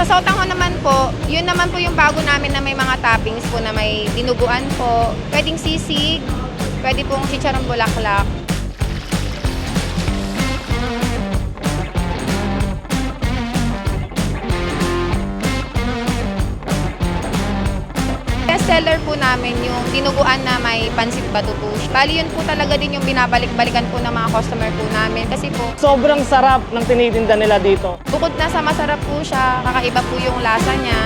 Sa sotanghon naman po, yun naman po yung bago namin na may mga toppings po na may dinuguan po. Pwedeng sisig, pwede pong chicharong bulaklak. Best seller po namin yung dinuguan na may pansit bato po. Bali yun po talaga din yung binabalik-balikan po ng mga customer po namin kasi po Sobrang sarap ng tinitinda nila dito. bukod na sa masarap po siya, kakaiba po yung lasa niya.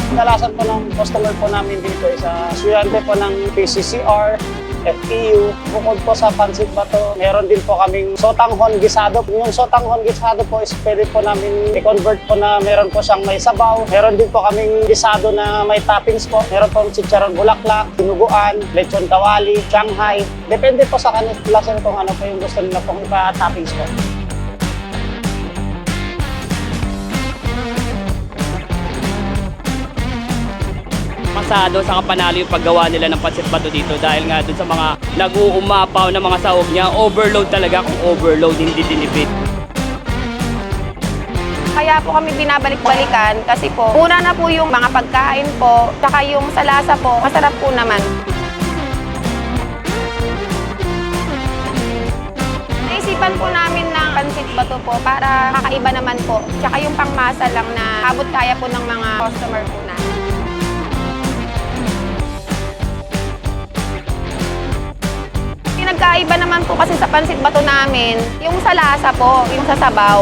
Kadalasan po ng customer po namin dito is estudyante po ng PCCR, FEU. Bukod po sa pansit bato, meron din po kaming sotanghon gisado. Yung sotanghon gisado po is pwede po namin i-convert po na meron po siyang may sabaw. Meron din po kaming gisado na may toppings po. Meron po chicharon bulaklak, dinuguan, lechon kawali, Shanghai. Depende po sa kanila sir kung ano po yung gusto nila pong ipa-toppings po. Pasado sa kapanalo yung paggawa nila ng pansit bato dito dahil nga dun sa mga nag-uumapaw na mga sahog niya, overload talaga kung overload, hindi dinipid. Kaya po kami binabalik-balikan kasi po, una na po yung mga pagkain po, tsaka yung sa lasa po, masarap po naman. Naisipan po namin ng pansit bato po para kakaiba naman po, tsaka yung pangmasa lang na abot kaya po ng mga customer po namin. Nagkaiba naman po kasi sa pansit bato namin, yung sa lasa po, yung sa sabaw.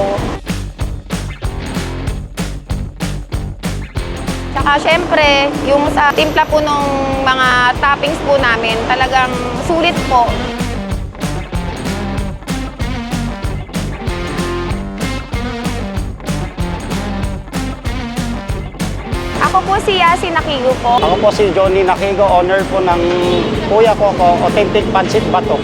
Tsaka syempre, yung sa timpla po ng mga toppings po namin, talagang sulit po. Ako po si Yasi Nakigo po. Ako po si Johnny Nakigo, owner po ng Kuya Coco Authentic Pansit Bato.